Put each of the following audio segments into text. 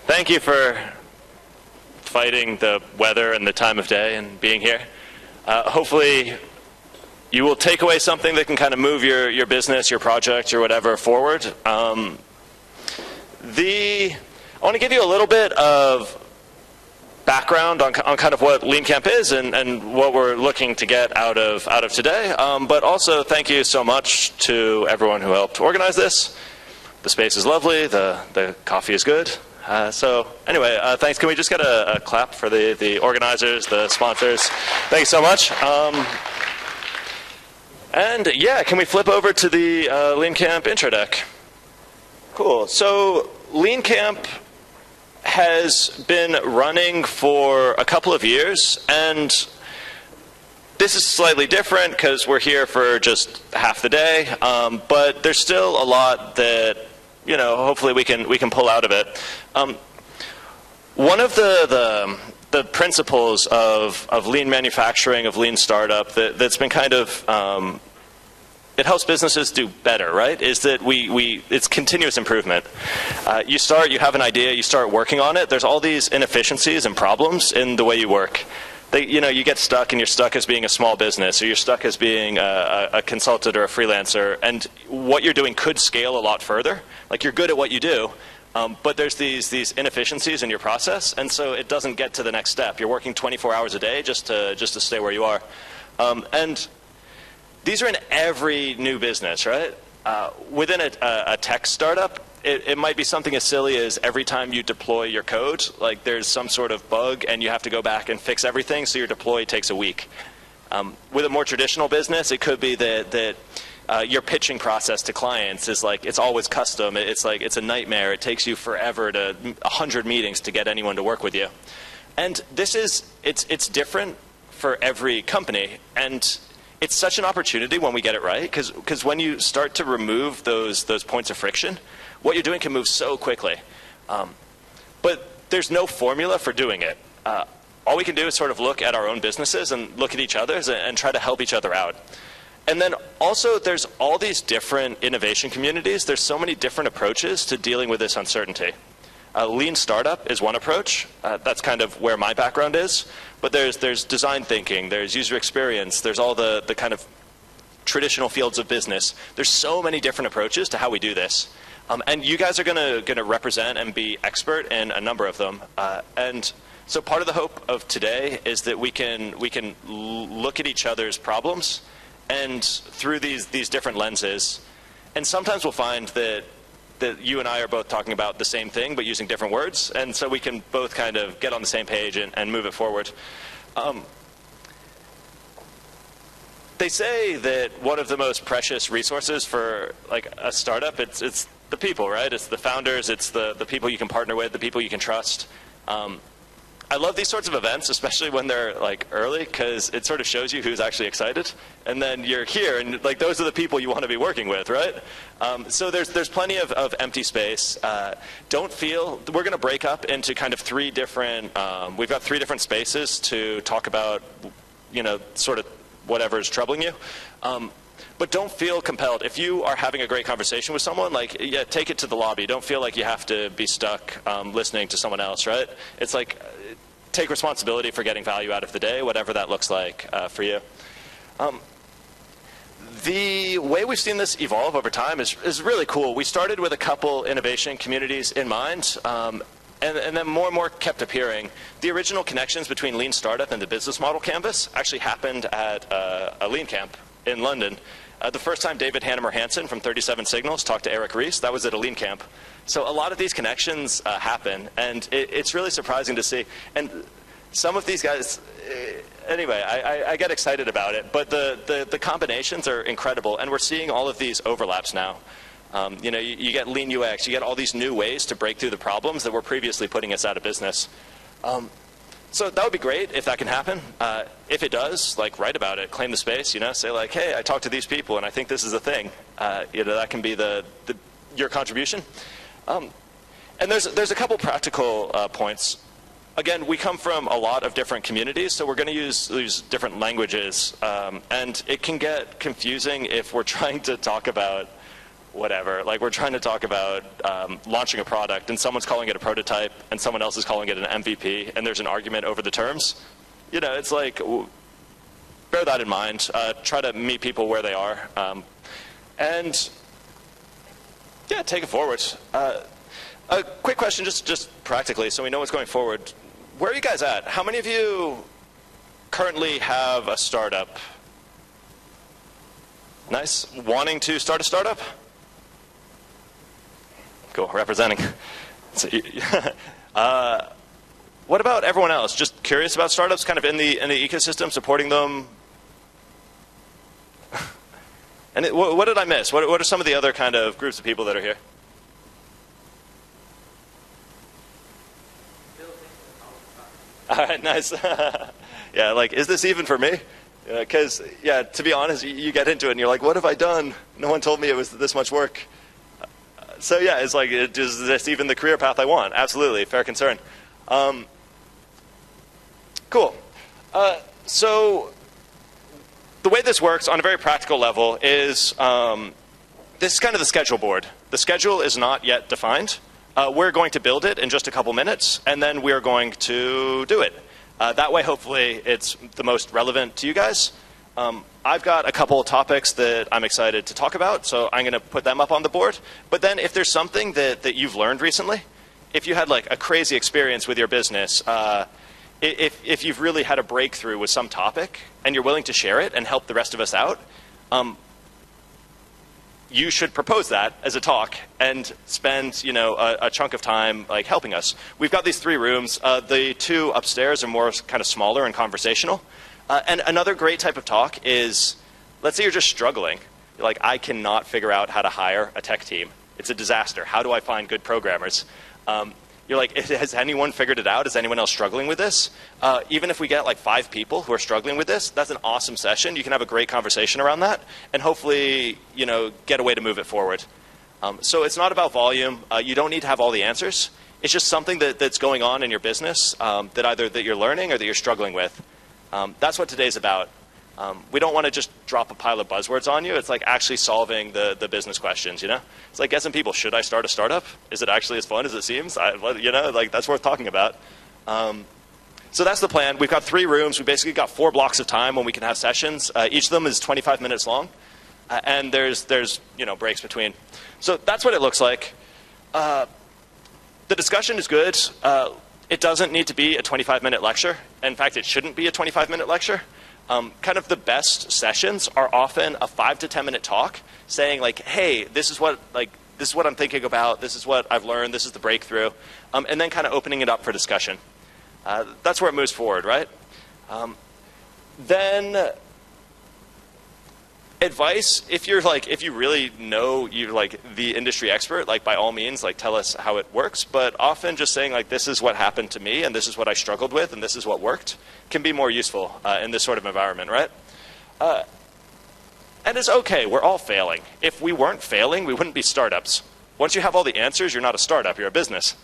Thank you for fighting the weather and the time of day and being here. Hopefully you will take away something that can kind of move your business, your project, or whatever forward. I want to give you a little bit of background on kind of what Leancamp is and what we're looking to get out of today. But also thank you so much to everyone who helped organize this. The space is lovely. The coffee is good. So anyway, thanks. Can we just get a clap for the organizers, the sponsors? Thanks so much. And yeah, can we flip over to the Leancamp intro deck? Cool. So Leancamp has been running for a couple of years, and this is slightly different because we're here for just half the day, but there's still a lot that, you know, hopefully we can pull out of it. One of the principles of lean manufacturing, of lean startup, that's been kind of it helps businesses do better, right? Is that it's continuous improvement. You have an idea, you start working on it. There's all these inefficiencies and problems in the way you work. You get stuck, and you're stuck as being a small business, or you're stuck as being a consultant or a freelancer, and what you're doing could scale a lot further. Like, you're good at what you do, but there's these inefficiencies in your process, and so it doesn't get to the next step. You're working 24 hours a day just to stay where you are. And these are in every new business, right? Within a tech startup, it might be something as silly as every time you deploy your code, like there's some sort of bug and you have to go back and fix everything, so your deploy takes a week. With a more traditional business, it could be that your pitching process to clients is like, it's always custom. It's like, it's a nightmare. It takes you forever 100 meetings to get anyone to work with you. And it's different for every company. And it's such an opportunity when we get it right, because when you start to remove those points of friction, what you're doing can move so quickly. But there's no formula for doing it. All we can do is sort of look at our own businesses and look at each other's and try to help each other out. And then also there's all these different innovation communities. There's so many different approaches to dealing with this uncertainty. Lean startup is one approach. That's kind of where my background is. But there's design thinking, there's user experience, there's all the kind of traditional fields of business. There's so many different approaches to how we do this. And you guys are gonna represent and be expert in a number of them. And so part of the hope of today is that we can look at each other's problems and through these different lenses. And sometimes we'll find that you and I are both talking about the same thing but using different words, and so we can both kind of get on the same page and move it forward. They say that one of the most precious resources for like a startup, it's the people, right? It's the founders, it's the people you can partner with, the people you can trust. I love these sorts of events, especially when they're like early, because it sort of shows you who's actually excited. And then you're here, and like those are the people you want to be working with, right? So there's plenty of empty space. Don't feel we're going to break up into kind of three different. We've got three different spaces to talk about, sort of whatever's troubling you. But don't feel compelled. If you are having a great conversation with someone, take it to the lobby. Don't feel like you have to be stuck listening to someone else, right? It's like, take responsibility for getting value out of the day, whatever that looks like for you. The way we've seen this evolve over time is really cool. We started with a couple innovation communities in mind, and then more and more kept appearing. The original connections between Lean Startup and the business model canvas actually happened at a Leancamp in London. The first time David Hannemer Hansen from 37 Signals talked to Eric Ries, that was at a Leancamp. So a lot of these connections happen, and it's really surprising to see. And some of these guys, anyway, I get excited about it, but the combinations are incredible, and we're seeing all of these overlaps now. You get Lean UX, you get all these new ways to break through the problems that were previously putting us out of business. So that would be great if that can happen. If it does, write about it, claim the space, say like, hey, I talked to these people and I think this is a thing. That can be your contribution. And there's a couple practical points. Again, we come from a lot of different communities, so we're going to use different languages. And it can get confusing if we're trying to talk about whatever. Like we're trying to talk about launching a product, and someone's calling it a prototype, and someone else is calling it an MVP, and there's an argument over the terms. You know, it's like, bear that in mind. Try to meet people where they are, and yeah, take it forward. A quick question, just practically, so we know what's going forward. Where are you guys at? How many of you currently have a startup? Nice. Wanting to start a startup? Cool, representing. What about everyone else? Just curious about startups, kind of in the ecosystem, supporting them? And what did I miss? What are some of the other kind of groups of people that are here? All right, nice. Yeah, like, is this even for me? Because, yeah, to be honest, you get into it and you're like, what have I done? No one told me it was this much work. So, yeah, it's like, is this even the career path I want? Absolutely, fair concern. Cool. So the way this works on a very practical level is this is kind of the schedule board. The schedule is not yet defined. We're going to build it in just a couple minutes, and then we're going to do it. That way, hopefully, it's the most relevant to you guys. I've got a couple of topics that I'm excited to talk about, so I'm going to put them up on the board. But then if there's something that you've learned recently, if you had like a crazy experience with your business, if you've really had a breakthrough with some topic and you're willing to share it and help the rest of us out, you should propose that as a talk and spend, you know, a chunk of time like helping us. We've got these 3 rooms. The 2 upstairs are more kind of smaller and conversational. And another great type of talk is, let's say you're just struggling. You're like, I cannot figure out how to hire a tech team. It's a disaster. How do I find good programmers? You're like, has anyone figured it out? Is anyone else struggling with this? Even if we get like 5 people who are struggling with this, that's an awesome session. You can have a great conversation around that and hopefully, you know, get a way to move it forward. So it's not about volume. You don't need to have all the answers. It's just something that's going on in your business that either that you're learning or that you're struggling with. That's what today's about. We don't want to just drop a pile of buzzwords on you. It's like actually solving the business questions, you know? It's like guessing people, should I start a startup? Is it actually as fun as it seems? You know, like that's worth talking about. So that's the plan. We've got 3 rooms. We basically got 4 blocks of time when we can have sessions. Each of them is 25 minutes long. And there's you know, breaks between. So that's what it looks like. The discussion is good. It doesn't need to be a 25-minute lecture. In fact, it shouldn't be a 25-minute lecture. Kind of the best sessions are often a 5 to 10-minute talk saying like, hey, this is what I'm thinking about, this is what I've learned, this is the breakthrough, and then kind of opening it up for discussion. That's where it moves forward, right? Then advice, if you really know you're like the industry expert, like by all means, like tell us how it works. But often just saying like, this is what happened to me and this is what I struggled with and this is what worked can be more useful in this sort of environment, right? And it's okay, we're all failing. If we weren't failing, we wouldn't be startups. Once you have all the answers, you're not a startup, you're a business.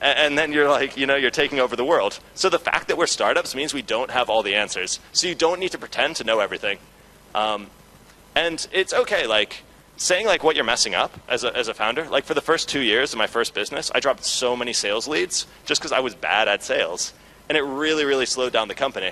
And then you're like, you know, you're taking over the world. So the fact that we're startups means we don't have all the answers. So you don't need to pretend to know everything. And it's okay, like, saying like what you're messing up as a founder. Like for the first 2 years of my first business, I dropped so many sales leads just because I was bad at sales. And it really, really slowed down the company.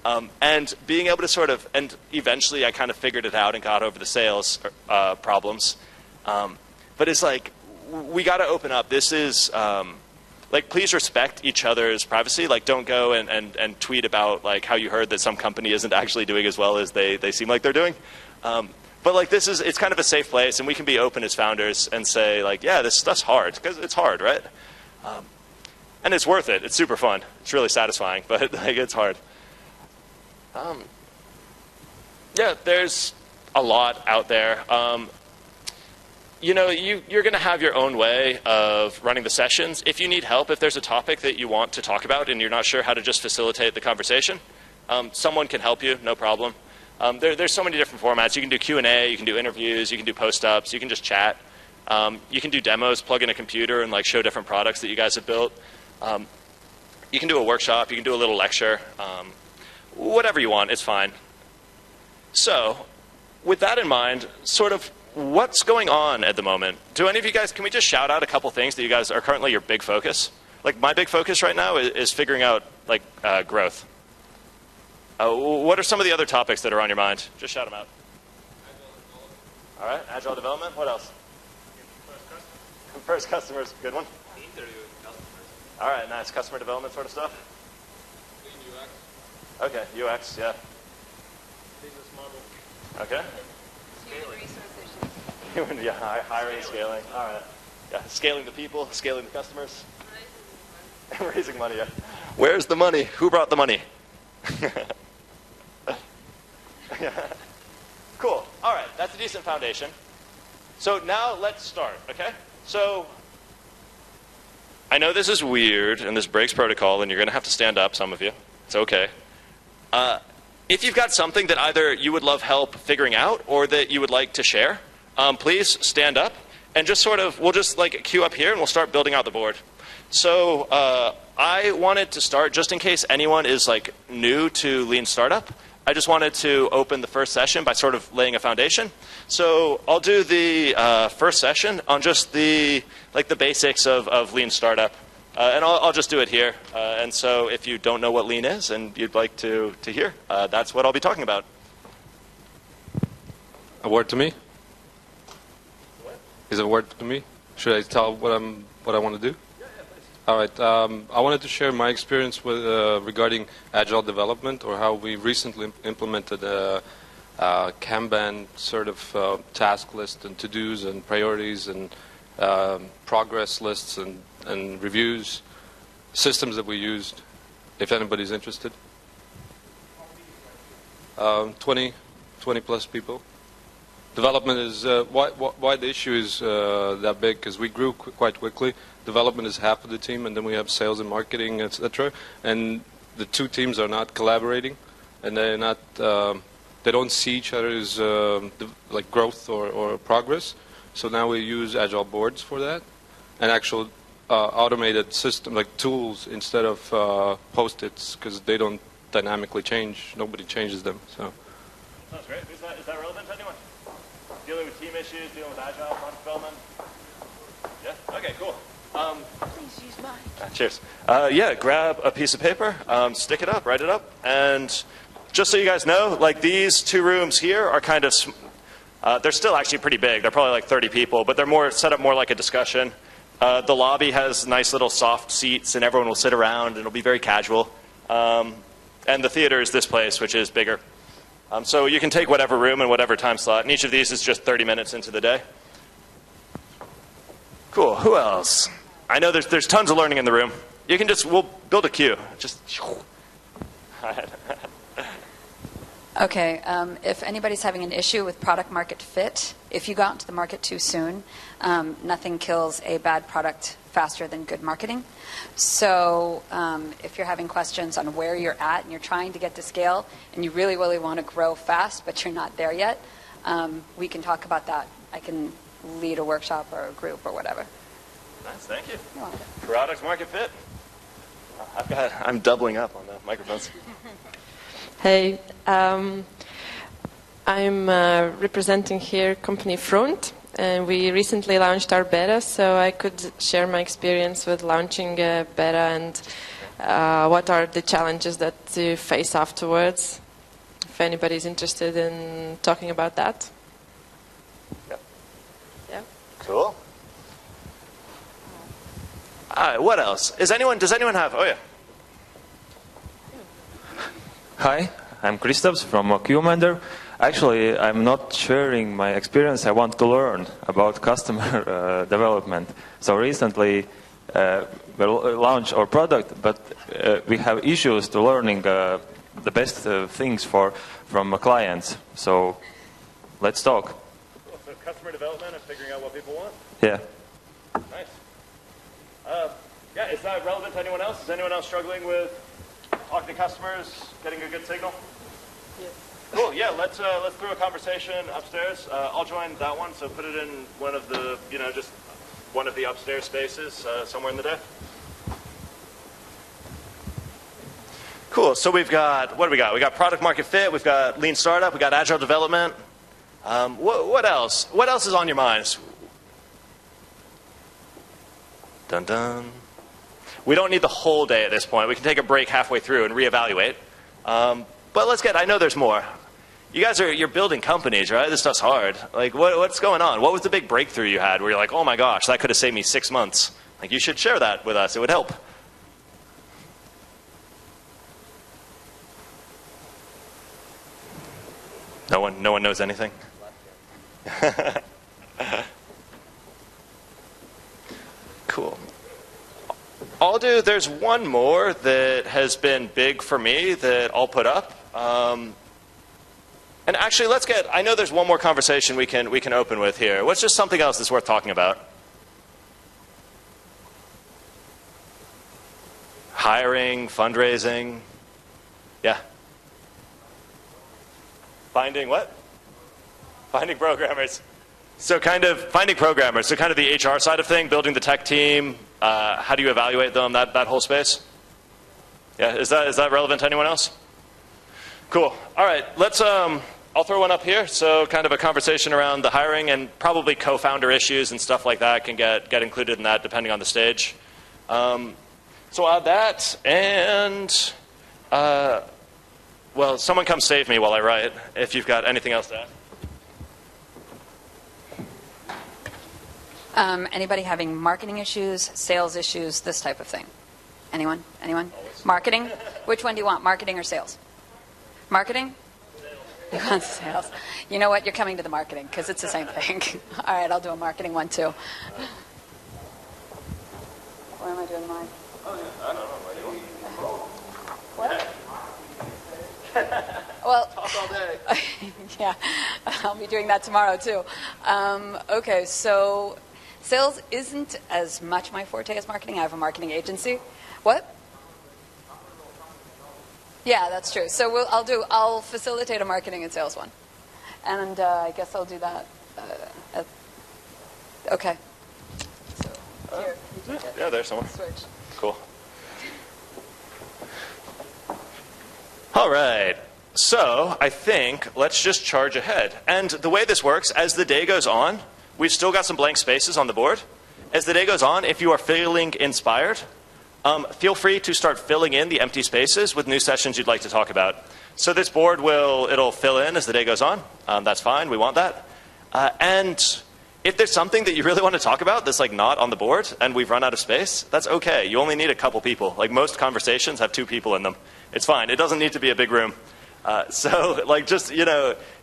And being able to sort of, and eventually I kind of figured it out and got over the sales problems. But it's like, we got to open up. This is, like, please respect each other's privacy. Like, don't go and tweet about like how you heard that some company isn't actually doing as well as they seem like they're doing. But like it's kind of a safe place, and we can be open as founders and say like, yeah, this stuff's hard, because it's hard, right? And it's worth it. It's super fun. It's really satisfying, but like it's hard. Yeah, there's a lot out there. You know, you're going to have your own way of running the sessions. If you need help, if there's a topic that you want to talk about and you're not sure how to just facilitate the conversation, someone can help you, no problem. There's so many different formats. You can do Q&A, you can do interviews, you can do post-ups, you can just chat. You can do demos, plug in a computer and like show different products that you guys have built. You can do a workshop, you can do a little lecture. Whatever you want, it's fine. So, with that in mind, sort of what's going on at the moment? Do any of you guys, can we just shout out a couple things that you guys are currently your big focus? Like my big focus right now is figuring out like growth. What are some of the other topics that are on your mind? Just shout them out. All right, agile development. What else? First customers, good one. Interviewing customers. All right, nice. Customer development sort of stuff. UX. Okay, UX, yeah. Business model. Okay. Human resources. Yeah, hiring, scaling. All right. Yeah, scaling the people, scaling the customers. Raising money, yeah. Where's the money? Who brought the money? Cool. All right, that's a decent foundation. So now let's start, okay? So I know this is weird and this breaks protocol and you're going to have to stand up, some of you. It's okay. If you've got something that either you would love help figuring out or that you would like to share, please stand up and just sort of, we'll just like queue up here and we'll start building out the board. So I wanted to start, just in case anyone is like new to Lean Startup, I just wanted to open the first session by sort of laying a foundation. So I'll do the first session on just the basics of Lean Startup. And I'll just do it here. And so if you don't know what Lean is and you'd like to hear, that's what I'll be talking about. A word to me? What? Is it a word to me? Should I tell what I want to do? All right. I wanted to share my experience with regarding agile development, or how we recently implemented a Kanban sort of task list and to-dos and priorities and progress lists and reviews, systems that we used. If anybody's interested, 20 plus people. Development is why the issue is that big, because we grew quite quickly. Development is half of the team, and then we have sales and marketing, etc. And the two teams are not collaborating, and they're not. They don't see each other's like growth or progress. So now we use agile boards for that, and actual automated system like tools instead of post-its, because they don't dynamically change. Nobody changes them. So. Sounds great. Is that relevant to anyone? Dealing with team issues, dealing with agile product development. Yeah. Okay. Cool. Please use mine. Cheers. Yeah, grab a piece of paper, stick it up, write it up, and just so you guys know, like these two rooms here are kind of, they're still actually pretty big. They're probably like 30 people, but they're more set up more like a discussion. The lobby has nice little soft seats, and everyone will sit around, and it'll be very casual. And the theater is this place, which is bigger. So you can take whatever room and whatever time slot, and each of these is just 30 minutes into the day. Cool. Who else? I know there's tons of learning in the room. You can we'll build a queue. Just. Okay, if anybody's having an issue with product market fit, if you got into the market too soon, nothing kills a bad product faster than good marketing. So if you're having questions on where you're at and you're trying to get to scale and you really, really want to grow fast, but you're not there yet, we can talk about that. I can lead a workshop or a group or whatever. Nice, thank you. You're welcome. Product market fit. I'm doubling up on the microphones. Hey, I'm representing here company Front, and we recently launched our beta, so I could share my experience with launching a beta and what are the challenges that you face afterwards, if anybody's interested in talking about that. Yeah. Yeah. Cool. All right, what else? Does anyone have, oh yeah. Hi, I'm Christoph from QMander. Actually, I'm not sharing my experience. I want to learn about customer development. So recently, we launched our product, but we have issues to learning the best things from clients. So let's talk. Cool. So customer development and figuring out what people want? Yeah. Nice. Yeah, is that relevant to anyone else? Is anyone else struggling with talking to customers, getting a good signal? Yes. Cool. Yeah, let's throw a conversation upstairs. I'll join that one. So put it in one of the, just one of the upstairs spaces somewhere in the day. Cool. So we've got, what do we got? We got product market fit. We've got lean startup. We got agile development. What else? What else is on your minds? Dun dun. We don't need the whole day at this point. We can take a break halfway through and reevaluate. But let's get. I know there's more. You guys you're building companies, right? This stuff's hard. Like, what's going on? What was the big breakthrough you had where you're like, oh my gosh, that could have saved me 6 months? Like, you should share that with us. It would help. No one knows anything? Cool. There's one more that has been big for me that I'll put up. And actually, I know there's one more conversation we can open with here. What's just something else that's worth talking about? Hiring, fundraising. Yeah. Finding what? Finding programmers. So kind of finding programmers. So kind of the HR side of thing, building the tech team. How do you evaluate them? That whole space. Yeah. Is that relevant to anyone else? Cool. All right. Let's. I'll throw one up here. So kind of a conversation around the hiring and probably co-founder issues and stuff like that can get included in that depending on the stage. So I'll add that and. Well, someone come save me while I write, if you've got anything else to add. Anybody having marketing issues, sales issues, this type of thing? Anyone? Anyone? Marketing? Which one do you want, marketing or sales? Marketing? You want sales. You know what? You're coming to the marketing because it's the same thing. All right, I'll do a marketing one too. Where am I doing mine? Oh, yeah. I don't know. What? Well, talk all day. Yeah, I'll be doing that tomorrow too. Okay, so sales isn't as much my forte as marketing. I have a marketing agency. What? Yeah, that's true. So I'll facilitate a marketing and sales one, and I guess I'll do that. Okay. So here. Yeah, there's someone. Switch. Cool. All right. So I think let's just charge ahead. And the way this works, as the day goes on, we've still got some blank spaces on the board. As the day goes on, if you are feeling inspired, feel free to start filling in the empty spaces with new sessions you'd like to talk about. So this board it'll fill in as the day goes on. That's fine. We want that. And if there's something that you really want to talk about that's like not on the board and we've run out of space, that's okay. You only need a couple people. Like most conversations have 2 people in them. It's fine. It doesn't need to be a big room. So like just,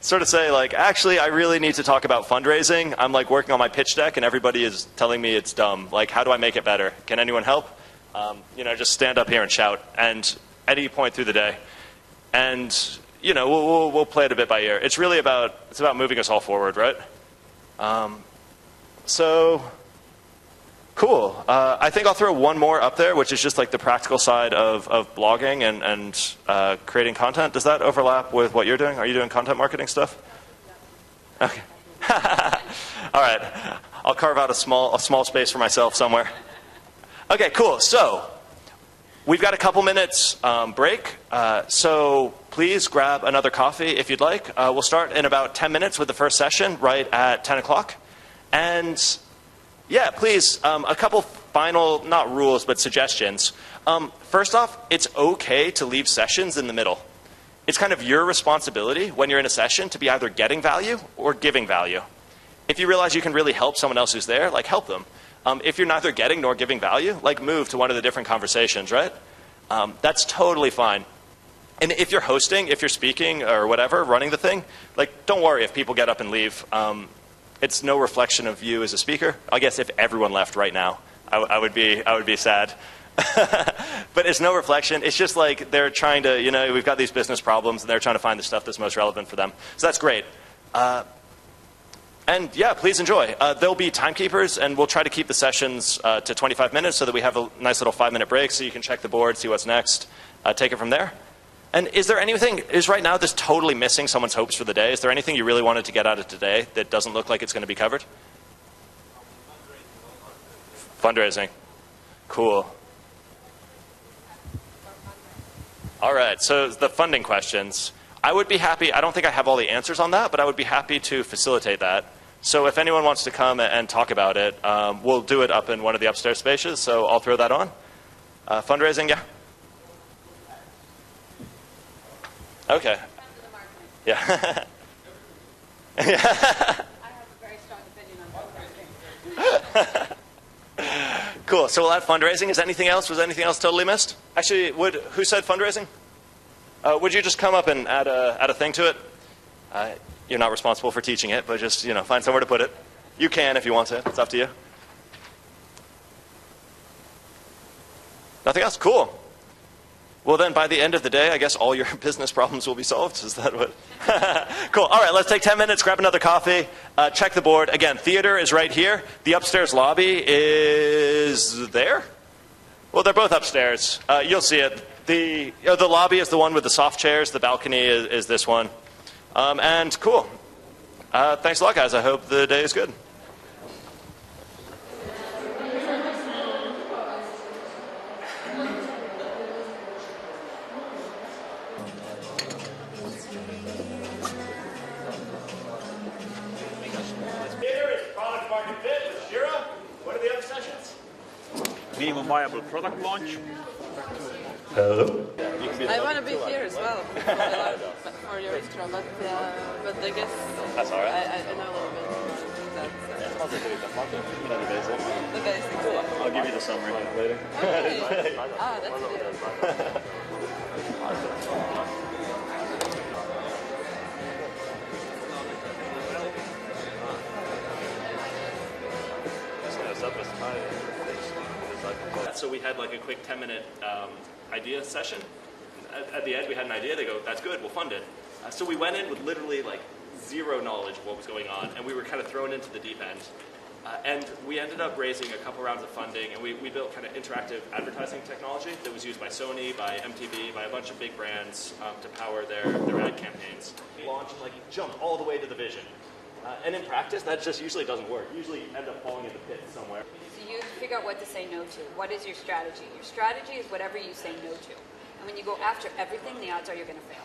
sort of say like, actually, I really need to talk about fundraising. I'm like working on my pitch deck and everybody is telling me it's dumb. Like, how do I make it better? Can anyone help? Just stand up here and shout and at any point through the day. And, we'll play it a bit by ear. It's really about moving us all forward, right? So cool. I think I'll throw one more up there, which is just like the practical side of blogging and creating content. Does that overlap with what you're doing? Are you doing content marketing stuff? Okay. All right. I'll carve out a small space for myself somewhere. Okay, cool. So we've got a couple minutes break. So please grab another coffee if you'd like. We'll start in about 10 minutes with the first session right at 10 o'clock. And yeah, please, a couple final, not rules, but suggestions. First off, it's okay to leave sessions in the middle. It's kind of your responsibility when you're in a session to be either getting value or giving value. If you realize you can really help someone else who's there, like help them. If you're neither getting nor giving value, like move to one of the different conversations, right? That's totally fine. And if you're hosting, if you're speaking or whatever, running the thing, like don't worry if people get up and leave. It's no reflection of you as a speaker. I guess if everyone left right now, I would be sad. But it's no reflection. It's just like they're trying to, we've got these business problems and they're trying to find the stuff that's most relevant for them. So that's great. And yeah, please enjoy. There'll be timekeepers and we'll try to keep the sessions to 25 minutes so that we have a nice little 5-minute break so you can check the board, see what's next, take it from there. And is right now this totally missing someone's hopes for the day? Is there anything you really wanted to get out of today that doesn't look like it's going to be covered? Fundraising. Cool. All right, so the funding questions. I would be happy. I don't think I have all the answers on that, but I would be happy to facilitate that. So if anyone wants to come and talk about it, we'll do it up in one of the upstairs spaces, so I'll throw that on. Fundraising, yeah? Okay. Yeah. I have a very strong opinion on fundraising. Cool. So we'll add fundraising. Is anything else? Was anything else totally missed? Actually, who said fundraising? Would you just come up and add a thing to it? You're not responsible for teaching it, but just find somewhere to put it. You can if you want to. It's up to you. Nothing else? Cool. Well, then, by the end of the day, I guess all your business problems will be solved. Is that what? Cool. All right, let's take 10 minutes, grab another coffee, check the board. Again, theater is right here. The upstairs lobby is there? Well, they're both upstairs. You'll see it. The lobby is the one with the soft chairs. The balcony is this one. And cool. Thanks a lot, guys. I hope the day is good. Minimum viable product launch. Hello. I want to be here as well for your intro, but I guess That's all right. I know a little bit. The basics. Cool. I'll give you the summary later. Okay. That's good. So we had like a quick 10-minute idea session. At the end, we had an idea. They go, "That's good. We'll fund it." So we went in with literally like zero knowledge of what was going on, and we were kind of thrown into the deep end. And we ended up raising a couple rounds of funding, and we built kind of interactive advertising technology that was used by Sony, by MTV, by a bunch of big brands to power their ad campaigns. Launch and like jump all the way to the vision. And in practice, that just usually doesn't work. Usually you end up falling in the pit somewhere. So you figure out what to say no to. What is your strategy? Your strategy is whatever you say no to. And when you go after everything, the odds are you're going to fail.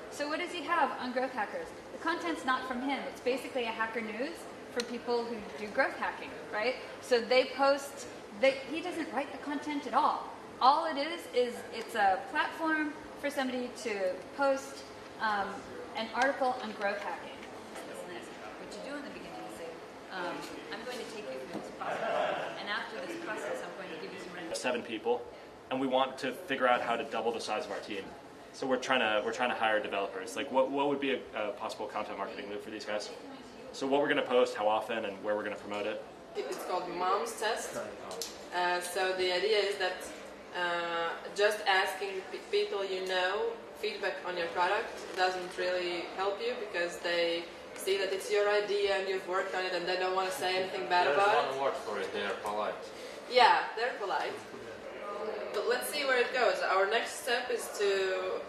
So what does he have on Growth Hackers? The content's not from him. It's basically a Hacker News for people who do growth hacking, right? So they post, he doesn't write the content at all. All it is it's a platform for somebody to post an article on growth hacking. What you do in the beginning is say, I'm going to take you through this process. And after this process, I'm going to give you some 7 people, and we want to figure out how to double the size of our team. So we're trying to hire developers. Like what would be a possible content marketing move for these guys? So what we're going to post, how often, and where we're going to promote it. It's called Mom's Test. So the idea is that just asking people you know feedback on your product doesn't really help you because they see that it's your idea and you've worked on it and they don't want to say anything bad about it. There's one word for it, they are polite. Yeah, they're polite. But let's see where it goes. Our next step is to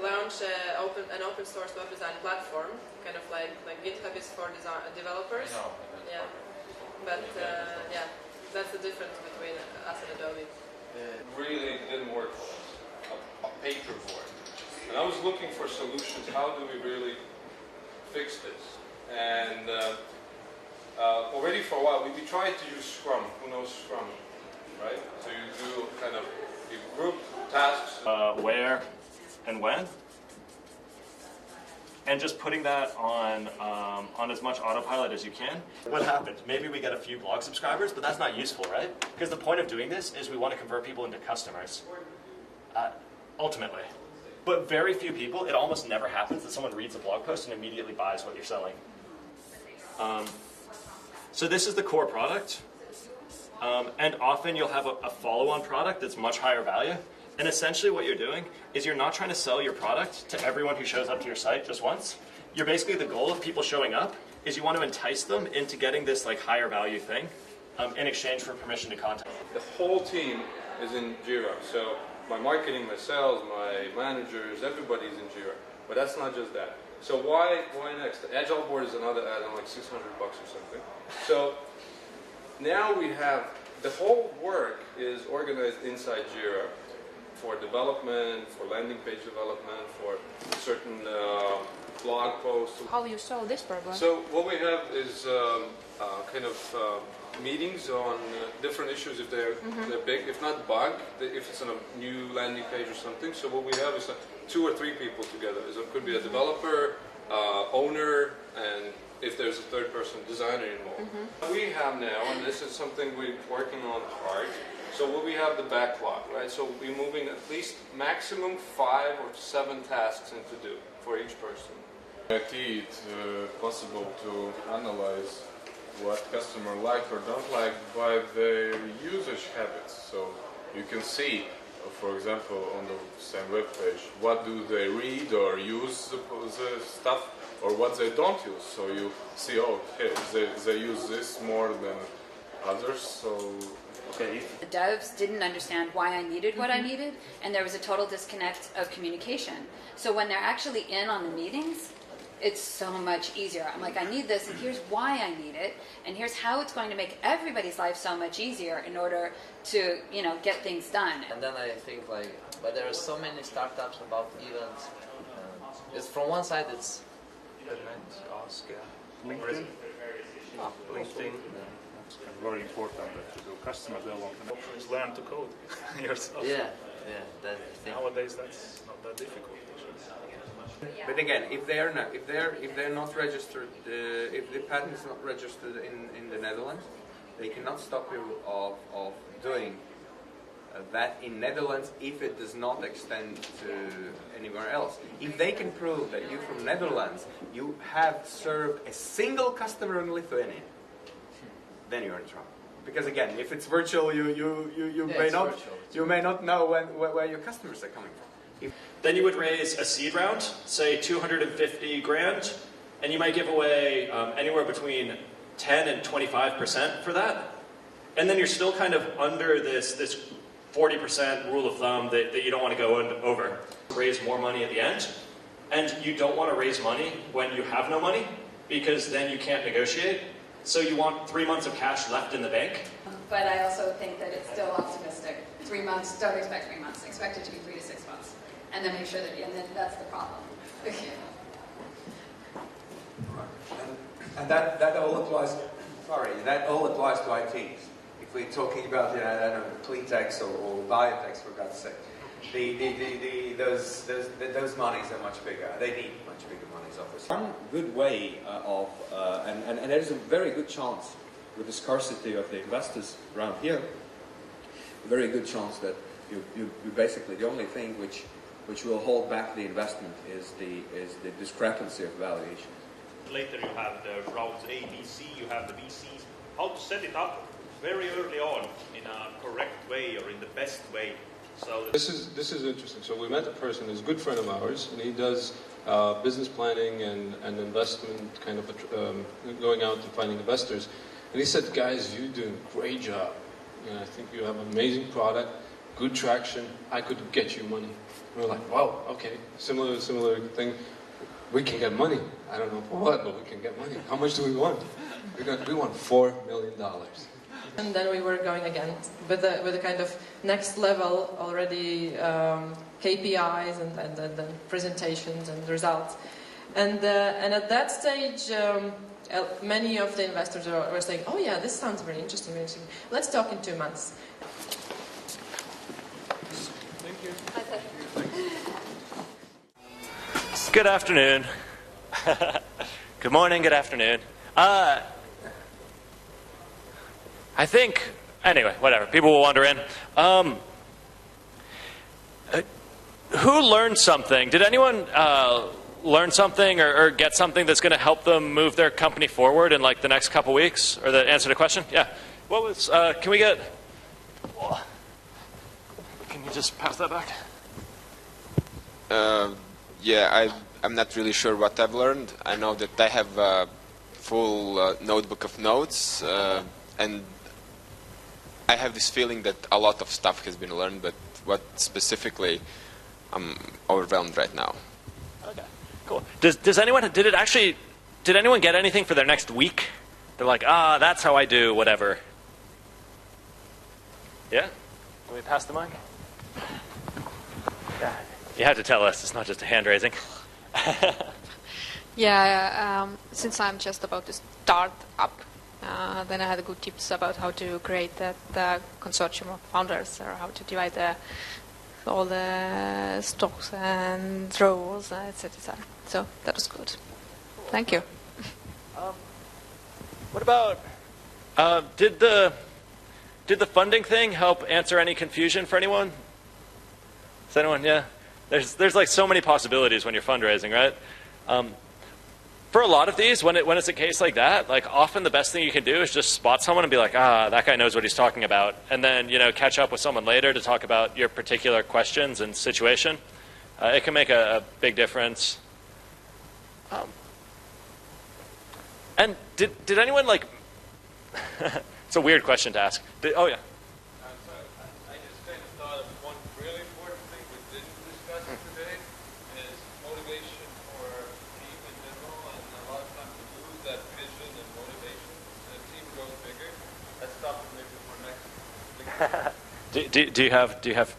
launch an open source web design platform, kind of like GitHub is for developers. Yeah, but yeah, that's the difference between us and Adobe. It really didn't work for us. A paper for it. And I was looking for solutions. How do we really fix this? And already for a while, we tried to use Scrum. Who knows Scrum, right? So you do kind of you group tasks. Where and when, and just putting that on as much autopilot as you can. What happened? Maybe we get a few blog subscribers, but that's not useful, right? Because the point of doing this is we want to convert people into customers, ultimately. But very few people, it almost never happens that someone reads a blog post and immediately buys what you're selling. So this is the core product, and often you'll have a follow-on product that's much higher value. And essentially what you're doing is you're not trying to sell your product to everyone who shows up to your site just once. You're basically, the goal of people showing up is you want to entice them into getting this like higher value thing in exchange for permission to contact. The whole team is in Jira. So my marketing, my sales, my managers, everybody's in Jira. But that's not just that. So why next? The Agile board is another add-on, like $600 or something. So now we have, the whole work is organized inside Jira. for development, for landing page development, for certain blog posts. How you solve this problem? So what we have is meetings on different issues if they're big, if not bug, if it's on a new landing page or something. So what we have is 2 or 3 people together. So it could be a developer, owner, and if there's a third person, designer involved. We have now, and this is something we're working on hard, so what we have the backlog, right? So we're moving at least maximum 5 or 7 tasks into do for each person. IT, it's possible to analyze what customer like or don't like by their usage habits. So you can see, for example, on the same web page, what do they read or use the stuff, or what they don't use. So you see, oh, okay, they use this more than others. So okay. The devs didn't understand why I needed what I needed, and there was a total disconnect of communication. So when they're actually in on the meetings, it's so much easier. I'm like, I need this, and here's why I need it, and here's how it's going to make everybody's life so much easier in order to, you know, get things done. And then I think but there are so many startups about events. It's from one side, it's Ask LinkedIn. LinkedIn. It's very important that you do customer development. Options learn to code yourself. yeah, that's the thing. Nowadays, that's not that difficult. But again, if they're not registered, if the patent is not registered in the Netherlands, they cannot stop you of doing that in Netherlands if it does not extend to anywhere else. If they can prove that you from Netherlands you have served a single customer in Lithuania, then you're in trouble. Because again, if it's virtual, you may not know where your customers are coming from. Then you would raise a seed round, say 250 grand, and you might give away anywhere between 10 and 25% for that. And then you're still kind of under this 40% rule of thumb that you don't want to go over. Raise more money at the end, and you don't want to raise money when you have no money, because then you can't negotiate. So you want 3 months of cash left in the bank. But I also think that it's still optimistic. 3 months, don't expect 3 months. Expect it to be 3 to 6 months. And then make sure that, and then that's the problem. And that all applies. Sorry, that all applies to ITs. If we're talking about, I don't know, clean techs or biotechs, for God's sake, those monies are much bigger. They need much bigger monies, obviously. One good way and there is a very good chance with the scarcity of the investors around here, a very good chance that you basically the only thing which will hold back the investment is the discrepancy of valuation. Later you have the rounds A, B, C, you have the VCs. How to set it up very early on in a correct way or in the best way. So this is interesting. So we met a person who's a good friend of ours, and he does business planning and investment, kind of going out and finding investors. And he said, "Guys, you're doing a great job. I think you have an amazing product, good traction. I could get you money." And we're like, "Wow, okay, similar thing. We can get money. I don't know for what, but we can get money. How much do we want? We want $4 million." And then we were going again with the kind of next level already KPIs and then presentations and results. And at that stage, many of the investors were saying, "Oh yeah, this sounds very interesting. Let's talk in 2 months." Thank you. Good afternoon. Good morning, good afternoon. I think, anyway, whatever. People will wander in. Who learned something? Did anyone learn something or get something that's going to help them move their company forward in like the next couple weeks? Or that answered a question? Yeah. What was, can we get, can you just pass that back? Yeah, I'm not really sure what I've learned. I know that I have a full notebook of notes, and I have this feeling that a lot of stuff has been learned, but what specifically, I'm overwhelmed right now. Okay, cool. Does anyone, did anyone get anything for their next week? They're like, that's how I do whatever. Yeah? Can we pass the mic? You have to tell us. It's not just a hand raising. Yeah, since I'm just about to start up, then I had good tips about how to create the consortium of founders, or how to divide all the stocks and roles, etc. So that was good. Thank you. What about did the funding thing help answer any confusion for anyone? Is anyone? Yeah. There's like so many possibilities when you're fundraising, right? For a lot of these, when it's a case like that, like often the best thing you can do is just spot someone and be like, that guy knows what he's talking about, and then catch up with someone later to talk about your particular questions and situation. It can make a big difference. And did anyone like? It's a weird question to ask. Oh yeah. I just kind of thought of one really important thing we didn't discuss today is motivation for team in general, and a lot of times we lose that vision and motivation. The team grows bigger. That's topic maybe for next. Do you have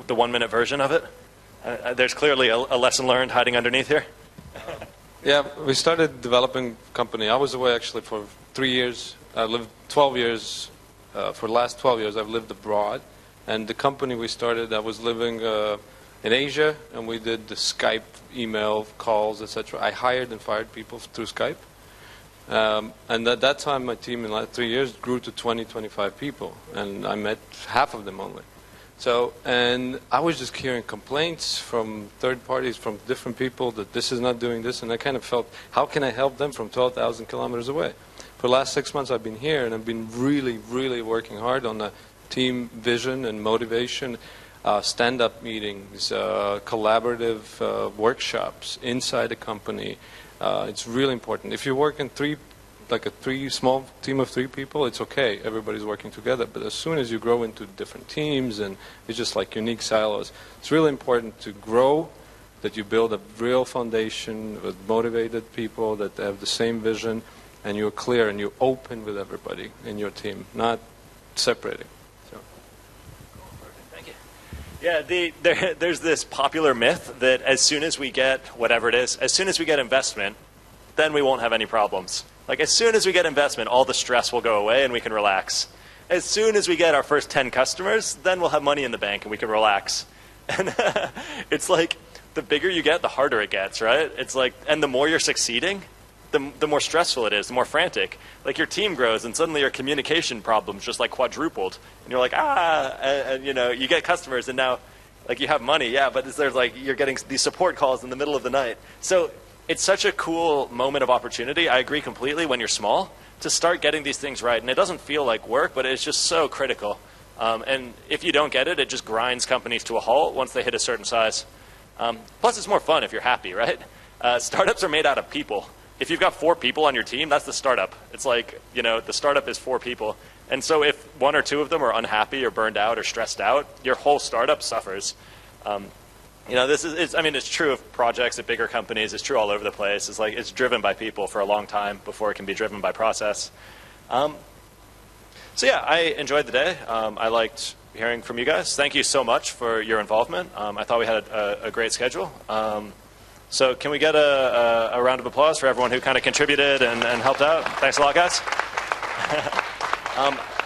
the 1 minute version of it? There's clearly a lesson learned hiding underneath here. Yeah, we started developing company. I was away actually for 3 years. I lived 12 years. For the last 12 years, I've lived abroad. And the company we started, I was living in Asia, and we did the Skype, email, calls, etc. I hired and fired people through Skype. And at that time, my team in the last 3 years grew to 20, 25 people. And I met half of them only. So, and I was just hearing complaints from third parties, from different people that this is not doing this, and I kind of felt, how can I help them from 12,000 kilometers away? For the last 6 months I've been here, and I've been really, really working hard on the team vision and motivation, stand-up meetings, collaborative workshops inside the company. It's really important. If you work in small team of 3 people, it's okay. Everybody's working together. But as soon as you grow into different teams and it's just like unique silos, it's really important to grow, that you build a real foundation with motivated people that have the same vision, and you're clear and you're open with everybody in your team, not separating. So. Thank you. Yeah, there's this popular myth that as soon as we get whatever it is, as soon as we get investment, then we won't have any problems. Like as soon as we get investment, all the stress will go away and we can relax. As soon as we get our first 10 customers, then we'll have money in the bank and we can relax. And it's like the bigger you get, the harder it gets, right? It's like, and the more you're succeeding, the more stressful it is, the more frantic. Like your team grows and suddenly your communication problems just like quadrupled. And you're like, and you get customers and now like you have money, yeah, but there's like you're getting these support calls in the middle of the night. So it's such a cool moment of opportunity. I agree completely when you're small to start getting these things right. And it doesn't feel like work, but it's just so critical. And if you don't get it, it just grinds companies to a halt once they hit a certain size. Plus, it's more fun if you're happy, right? Startups are made out of people. If you've got 4 people on your team, that's the startup. It's like, the startup is 4 people. And so if 1 or 2 of them are unhappy or burned out or stressed out, your whole startup suffers. It's true of projects at bigger companies. It's true all over the place. It's like it's driven by people for a long time before it can be driven by process. So yeah, I enjoyed the day. I liked hearing from you guys. Thank you so much for your involvement. I thought we had a great schedule. So can we get a round of applause for everyone who kind of contributed and helped out? Thanks a lot, guys.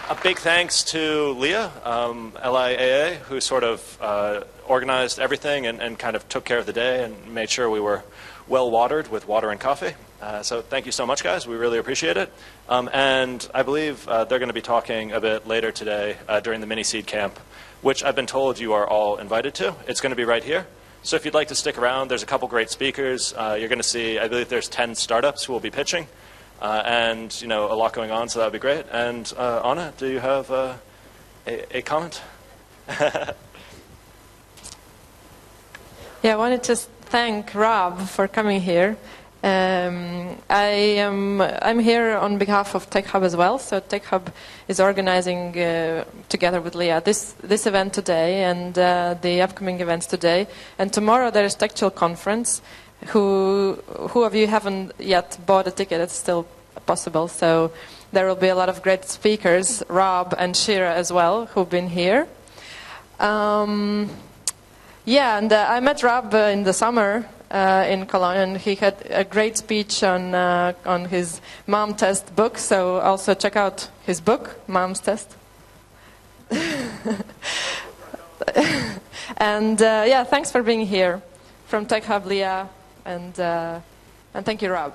A big thanks to Leah, LIAA, who sort of organized everything and kind of took care of the day and made sure we were well watered with water and coffee. So thank you so much, guys. We really appreciate it. And I believe they're going to be talking a bit later today during the mini seed camp, which I've been told you are all invited to. It's going to be right here. So if you'd like to stick around, there's a couple great speakers. You're going to see, I believe there's 10 startups who will be pitching. And a lot going on, so that would be great. And Anna, do you have a comment? Yeah, I wanted to thank Rob for coming here. I'm here on behalf of Tech Hub as well. So Tech Hub is organizing together with Leah this event today and the upcoming events today. And tomorrow there is Techtual Conference. Who of you haven't yet bought a ticket? It's still possible. So there will be a lot of great speakers, Rob and Shira as well, who've been here. Yeah, and I met Rob in the summer in Cologne, and he had a great speech on his mom test book. So also check out his book, Mom's Test. And yeah, thanks for being here from Tech Hub, Leah, and thank you, Rob.